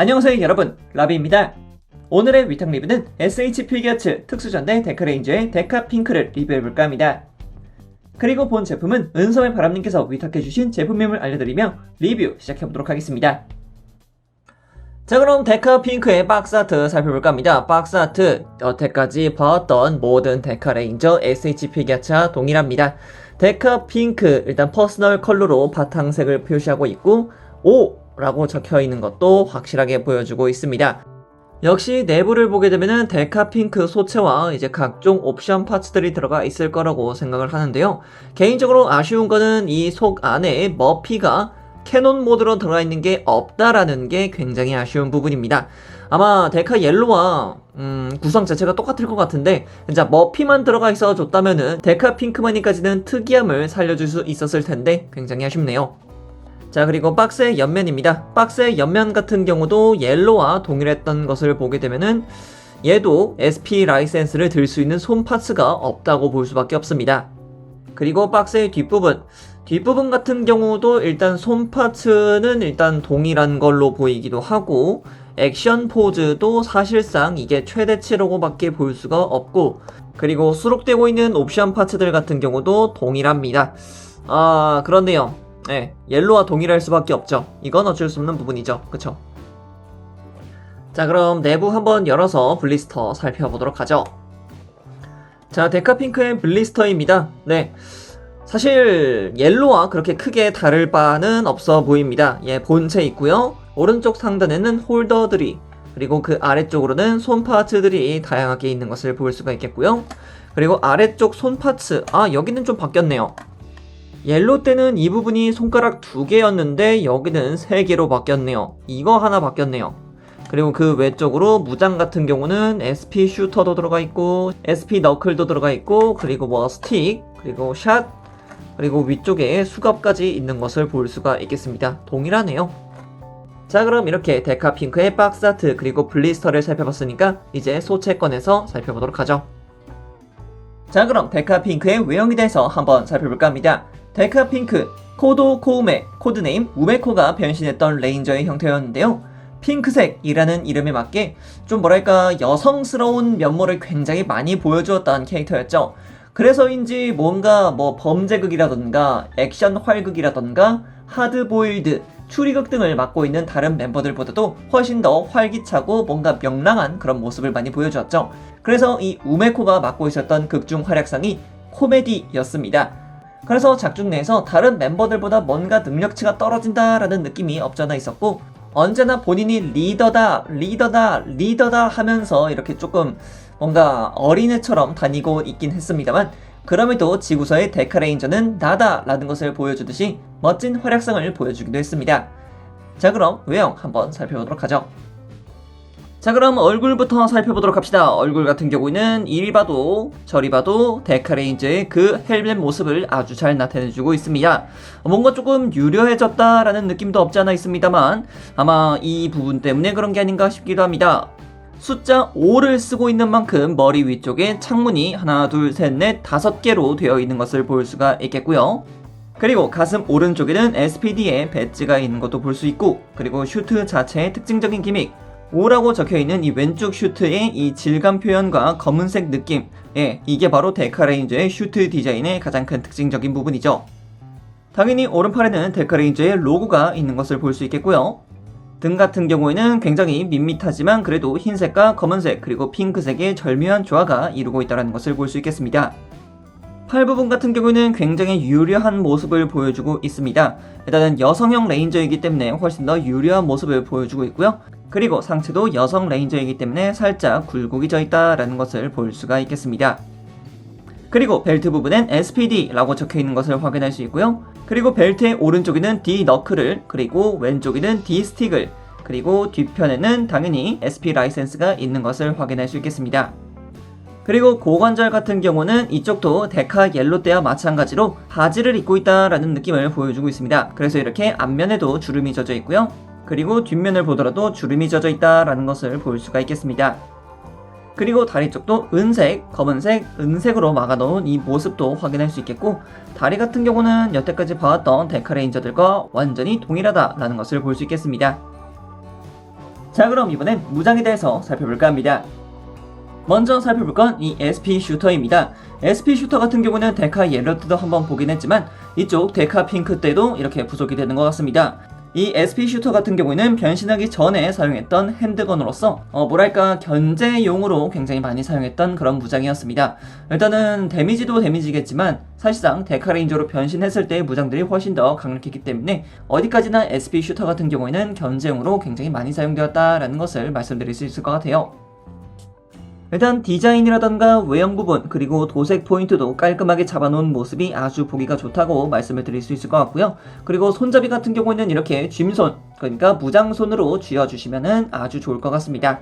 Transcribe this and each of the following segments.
안녕하세요 여러분, 라비입니다. 오늘의 위탁 리뷰는 SH 피겨츠 특수전대 데카레인저의 데카핑크를 리뷰해볼까 합니다. 그리고 본 제품은 은섬의 바람님께서 위탁해주신 제품명을 알려드리며 리뷰 시작해보도록 하겠습니다. 자, 그럼 데카핑크의 박스아트 살펴볼까 합니다. 박스아트, 여태까지 봐왔던 모든 데카레인저 SH 피겨츠와 동일합니다. 데카핑크, 일단 퍼스널 컬러로 바탕색을 표시하고 있고 O 라고 적혀있는 것도 확실하게 보여주고 있습니다. 역시 내부를 보게 되면은 데카핑크 소체와 이제 각종 옵션 파츠들이 들어가 있을 거라고 생각을 하는데요. 개인적으로 아쉬운 거는 이 속 안에 머피가 캐논 모드로 들어가 있는 게 없다라는 게 굉장히 아쉬운 부분입니다. 아마 데카 옐로와 구성 자체가 똑같을 것 같은데 진짜 머피만 들어가 있어 줬다면은 데카 핑크만이까지는 특이함을 살려줄 수 있었을 텐데 굉장히 아쉽네요. 자, 그리고 박스의 옆면입니다. 박스의 옆면 같은 경우도 옐로와 동일했던 것을 보게 되면은 얘도 SP 라이센스를 들 수 있는 손 파츠가 없다고 볼 수밖에 없습니다. 그리고 박스의 뒷부분 같은 경우도 일단 손 파츠는 일단 동일한 걸로 보이기도 하고 액션 포즈도 사실상 이게 최대치라고 밖에 볼 수가 없고, 그리고 수록되고 있는 옵션 파츠들 같은 경우도 동일합니다. 그렇네요. 네, 옐로와 동일할 수밖에 없죠. 이건 어쩔 수 없는 부분이죠. 그쵸? 자, 그럼 내부 한번 열어서 블리스터 살펴보도록 하죠. 자, 데카핑크의 블리스터입니다. 네, 사실 옐로와 그렇게 크게 다를 바는 없어 보입니다. 예, 본체 있고요. 오른쪽 상단에는 홀더들이, 그리고 그 아래쪽으로는 손 파츠들이 다양하게 있는 것을 볼 수가 있겠고요. 그리고 아래쪽 손 파츠, 여기는 좀 바뀌었네요. 옐로 때는 이 부분이 손가락 2개였는데 여기는 3개로 바뀌었네요. 이거 하나 바뀌었네요. 그리고 그 외쪽으로 무장 같은 경우는 SP 슈터도 들어가 있고 SP 너클도 들어가 있고, 그리고 뭐 스틱, 그리고 샷, 그리고 위쪽에 수갑까지 있는 것을 볼 수가 있겠습니다. 동일하네요. 자, 그럼 이렇게 데카핑크의 박스아트 그리고 블리스터를 살펴봤으니까 이제 소체 꺼내서 살펴보도록 하죠. 자, 그럼 데카핑크의 외형에 대해서 한번 살펴볼까 합니다. 데카핑크, 코도 코우메, 코드네임 우메코가 변신했던 레인저의 형태였는데요. 핑크색이라는 이름에 맞게 좀 뭐랄까 여성스러운 면모를 굉장히 많이 보여주었던 캐릭터였죠. 그래서인지 뭔가 뭐 범죄극이라던가 액션 활극이라던가 하드보일드, 추리극 등을 맡고 있는 다른 멤버들보다도 훨씬 더 활기차고 뭔가 명랑한 그런 모습을 많이 보여주었죠. 그래서 이 우메코가 맡고 있었던 극중 활약상이 코미디였습니다. 그래서 작중 내에서 다른 멤버들보다 뭔가 능력치가 떨어진다라는 느낌이 없잖아 있었고, 언제나 본인이 리더다 하면서 이렇게 조금 뭔가 어린애처럼 다니고 있긴 했습니다만, 그럼에도 지구서의 데카레인저는 나다라는 것을 보여주듯이 멋진 활약상을 보여주기도 했습니다. 자, 그럼 외형 한번 살펴보도록 하죠. 자, 그럼 얼굴부터 살펴보도록 합시다. 얼굴 같은 경우에는 이리 봐도 저리 봐도 데카레인저의 그 헬멧 모습을 아주 잘 나타내주고 있습니다. 뭔가 조금 유려해졌다라는 느낌도 없지 않아 있습니다만 아마 이 부분 때문에 그런 게 아닌가 싶기도 합니다. 숫자 5를 쓰고 있는 만큼 머리 위쪽에 창문이 하나, 둘, 셋, 넷, 5개로 되어 있는 것을 볼 수가 있겠고요. 그리고 가슴 오른쪽에는 SPD의 배지가 있는 것도 볼 수 있고, 그리고 슈트 자체의 특징적인 기믹, 5라고 적혀있는 이 왼쪽 슈트의 이 질감 표현과 검은색 느낌, 이게 바로 데카레인저의 슈트 디자인의 가장 큰 특징적인 부분이죠. 당연히 오른팔에는 데카레인저의 로고가 있는 것을 볼 수 있겠고요. 등 같은 경우에는 굉장히 밋밋하지만 그래도 흰색과 검은색 그리고 핑크색의 절묘한 조화가 이루고 있다는 것을 볼 수 있겠습니다. 팔 부분 같은 경우에는 굉장히 유려한 모습을 보여주고 있습니다. 일단은 여성형 레인저이기 때문에 훨씬 더 유려한 모습을 보여주고 있고요. 그리고 상체도 여성 레인저이기 때문에 살짝 굴곡이 져 있다라는 것을 볼 수가 있겠습니다. 그리고 벨트 부분엔 SPD라고 적혀 있는 것을 확인할 수 있고요. 그리고 벨트의 오른쪽에는 D 너클을, 그리고 왼쪽에는 D 스틱을, 그리고 뒤편에는 당연히 SP 라이센스가 있는 것을 확인할 수 있겠습니다. 그리고 고관절 같은 경우는 이쪽도 데카 옐로 때와 마찬가지로 바지를 입고 있다라는 느낌을 보여주고 있습니다. 그래서 이렇게 앞면에도 주름이 젖어 있고요. 그리고 뒷면을 보더라도 주름이 젖어 있다라는 것을 볼 수가 있겠습니다. 그리고 다리 쪽도 은색, 검은색, 은색으로 막아놓은 이 모습도 확인할 수 있겠고, 다리 같은 경우는 여태까지 봐왔던 데카레인저들과 완전히 동일하다라는 것을 볼 수 있겠습니다. 자, 그럼 이번엔 무장에 대해서 살펴볼까 합니다. 먼저 살펴볼 건 이 SP 슈터입니다. SP 슈터 같은 경우는 데카 옐로 때도 한번 보긴 했지만 이쪽 데카 핑크 때도 이렇게 부속이 되는 것 같습니다. 이 SP 슈터 같은 경우에는 변신하기 전에 사용했던 핸드건으로서 뭐랄까 견제용으로 굉장히 많이 사용했던 그런 무장이었습니다. 일단은 데미지도 데미지겠지만 사실상 데카 레인저로 변신했을 때의 무장들이 훨씬 더 강력했기 때문에 어디까지나 SP 슈터 같은 경우에는 견제용으로 굉장히 많이 사용되었다라는 것을 말씀드릴 수 있을 것 같아요. 일단 디자인이라던가 외형 부분 그리고 도색 포인트도 깔끔하게 잡아놓은 모습이 아주 보기가 좋다고 말씀을 드릴 수 있을 것 같고요. 그리고 손잡이 같은 경우에는 이렇게 쥐손, 그러니까 무장손으로 쥐어주시면 아주 좋을 것 같습니다.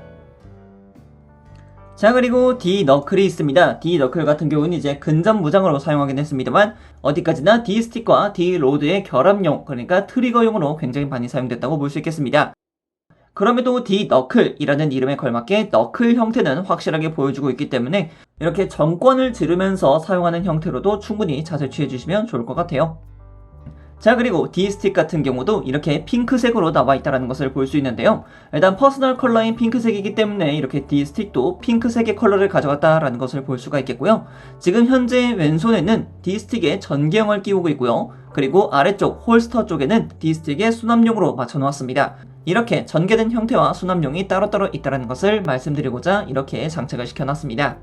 자, 그리고 D-너클이 있습니다. D-너클 같은 경우는 이제 근접 무장으로 사용하긴 했습니다만 어디까지나 D-스틱과 D-로드의 결합용, 그러니까 트리거용으로 굉장히 많이 사용됐다고 볼 수 있겠습니다. 그럼에도 D-너클이라는 이름에 걸맞게 너클 형태는 확실하게 보여주고 있기 때문에 이렇게 정권을 지르면서 사용하는 형태로도 충분히 자세 취해주시면 좋을 것 같아요. 자, 그리고 D-스틱 같은 경우도 이렇게 핑크색으로 나와 있다는 것을 볼 수 있는데요. 일단 퍼스널 컬러인 핑크색이기 때문에 이렇게 D-스틱도 핑크색의 컬러를 가져갔다라는 것을 볼 수가 있겠고요. 지금 현재 왼손에는 D-스틱에 전기형을 끼우고 있고요. 그리고 아래쪽 홀스터 쪽에는 D-스틱의 수납용으로 맞춰놓았습니다. 이렇게 전개된 형태와 수납용이 따로따로 있다는 것을 말씀드리고자 이렇게 장착을 시켜놨습니다.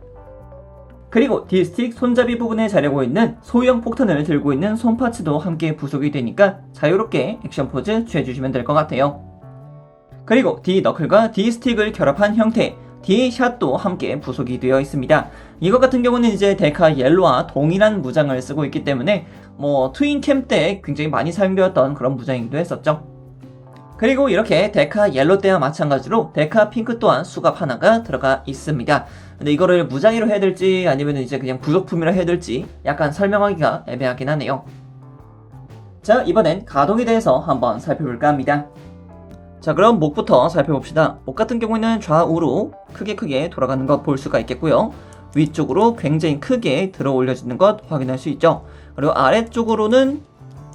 그리고 D-스틱 손잡이 부분에 자르고 있는 소형 폭탄을 들고 있는 손파츠도 함께 부속이 되니까 자유롭게 액션 포즈 취해주시면 될 것 같아요. 그리고 D-너클과 D-스틱을 결합한 형태 D-샷도 함께 부속이 되어 있습니다. 이것 같은 경우는 이제 데카 옐로와 동일한 무장을 쓰고 있기 때문에 트윈캠 때 굉장히 많이 사용되었던 그런 무장이기도 했었죠. 그리고 이렇게 데카 옐로 때와 마찬가지로 데카 핑크 또한 수갑 하나가 들어가 있습니다. 근데 이거를 무장으로 해야 될지 아니면 이제 그냥 부속품이라 해야 될지 약간 설명하기가 애매하긴 하네요. 자, 이번엔 가동에 대해서 한번 살펴볼까 합니다. 자, 그럼 목부터 살펴봅시다. 목 같은 경우에는 좌우로 크게 돌아가는 것 볼 수가 있겠고요. 위쪽으로 굉장히 크게 들어 올려지는 것 확인할 수 있죠. 그리고 아래쪽으로는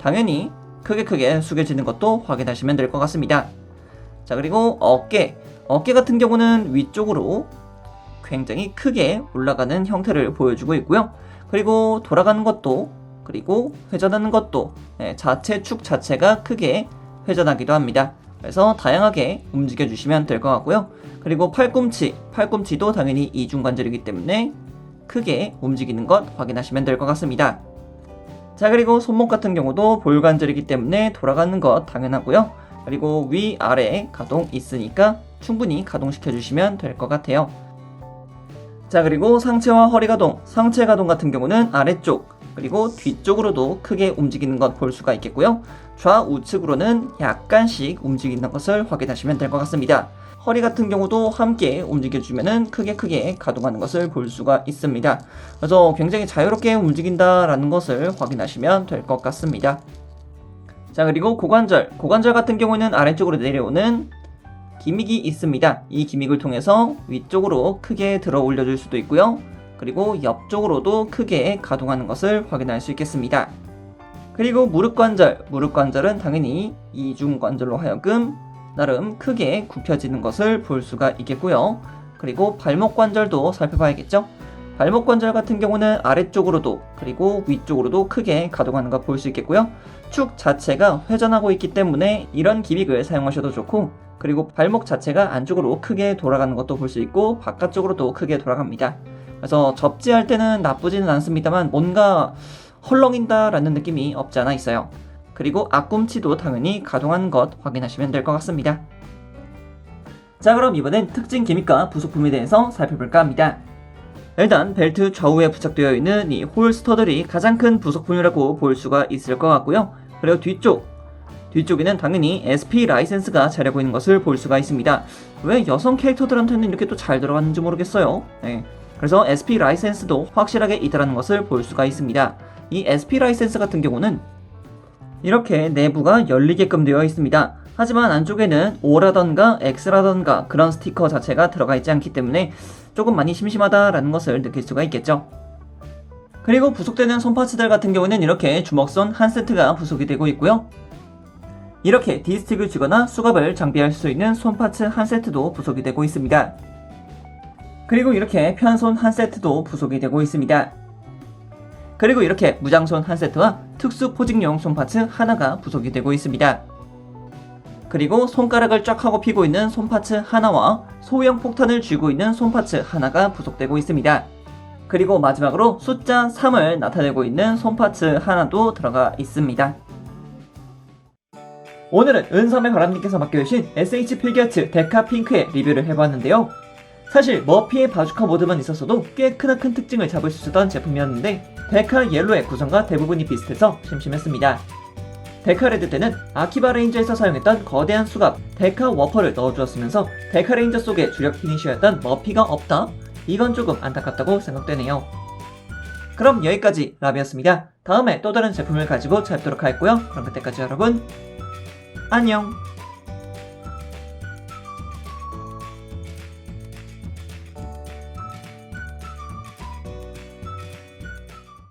당연히 크게 숙여지는 것도 확인하시면 될 것 같습니다. 자, 그리고 어깨 같은 경우는 위쪽으로 굉장히 크게 올라가는 형태를 보여주고 있고요. 그리고 돌아가는 것도 그리고 회전하는 것도 자체 축 자체가 크게 회전하기도 합니다. 그래서 다양하게 움직여 주시면 될 것 같고요. 그리고 팔꿈치도 당연히 이중관절이기 때문에 크게 움직이는 것 확인하시면 될 것 같습니다. 자, 그리고 손목 같은 경우도 볼관절이기 때문에 돌아가는 것 당연하고요. 그리고 위아래 가동 있으니까 충분히 가동시켜 주시면 될 것 같아요. 자, 그리고 상체와 허리 가동, 상체 가동 같은 경우는 아래쪽 그리고 뒤쪽으로도 크게 움직이는 것 볼 수가 있겠고요. 좌우측으로는 약간씩 움직이는 것을 확인하시면 될 것 같습니다. 허리 같은 경우도 함께 움직여주면 크게 가동하는 것을 볼 수가 있습니다. 그래서 굉장히 자유롭게 움직인다라는 것을 확인하시면 될 것 같습니다. 자, 그리고 고관절 같은 경우는 아래쪽으로 내려오는 기믹이 있습니다. 이 기믹을 통해서 위쪽으로 크게 들어 올려줄 수도 있고요. 그리고 옆쪽으로도 크게 가동하는 것을 확인할 수 있겠습니다. 그리고 무릎관절은 당연히 이중관절로 하여금 나름 크게 굽혀지는 것을 볼 수가 있겠고요. 그리고 발목 관절도 살펴봐야겠죠. 발목 관절 같은 경우는 아래쪽으로도 그리고 위쪽으로도 크게 가동하는 것 볼 수 있겠고요. 축 자체가 회전하고 있기 때문에 이런 기믹을 사용하셔도 좋고, 그리고 발목 자체가 안쪽으로 크게 돌아가는 것도 볼 수 있고 바깥쪽으로도 크게 돌아갑니다. 그래서 접지할 때는 나쁘지는 않습니다만 뭔가 헐렁인다 라는 느낌이 없지 않아 있어요. 그리고 앞꿈치도 당연히 가동하는 것 확인하시면 될 것 같습니다. 자, 그럼 이번엔 특징 기믹과 부속품에 대해서 살펴볼까 합니다. 일단 벨트 좌우에 부착되어 있는 이 홀스터들이 가장 큰 부속품이라고 볼 수가 있을 것 같고요. 그리고 뒤쪽에는 당연히 SP 라이센스가 자리하고 있는 것을 볼 수가 있습니다. 왜 여성 캐릭터들한테는 이렇게 또 잘 들어갔는지 모르겠어요. 그래서 SP 라이센스도 확실하게 있다는 것을 볼 수가 있습니다. 이 SP 라이센스 같은 경우는 이렇게 내부가 열리게끔 되어 있습니다. 하지만 안쪽에는 O라던가 X라던가 그런 스티커 자체가 들어가 있지 않기 때문에 조금 많이 심심하다라는 것을 느낄 수가 있겠죠. 그리고 부속되는 손파츠들 같은 경우는 이렇게 주먹손 한 세트가 부속이 되고 있고요. 이렇게 디스틱을 주거나 수갑을 장비할 수 있는 손 파츠 한 세트도 부속이 되고 있습니다. 그리고 이렇게 편손 한 세트도 부속이 되고 있습니다. 그리고 이렇게 무장손 한 세트와 특수 포징용 손 파츠 하나가 부속이 되고 있습니다. 그리고 손가락을 쫙 하고 피고 있는 손 파츠 하나와 소형 폭탄을 쥐고 있는 손 파츠 하나가 부속되고 있습니다. 그리고 마지막으로 숫자 3을 나타내고 있는 손 파츠 하나도 들어가 있습니다. 오늘은 은섬의 바람님께서 맡겨주신 SH 필기어츠 데카 핑크의 리뷰를 해봤는데요. 사실 머피의 바주카 모드만 있었어도 꽤 크나큰 특징을 잡을 수 있었던 제품이었는데 데카 옐로의 구성과 대부분이 비슷해서 심심했습니다. 데카 레드 때는 아키바 레인저에서 사용했던 거대한 수갑 데카 워퍼를 넣어주었으면서 데카 레인저 속의 주력 피니셔였던 머피가 없다? 이건 조금 안타깝다고 생각되네요. 그럼 여기까지 라비였습니다. 다음에 또 다른 제품을 가지고 찾도록 하겠고요. 그럼 그때까지 여러분 안녕.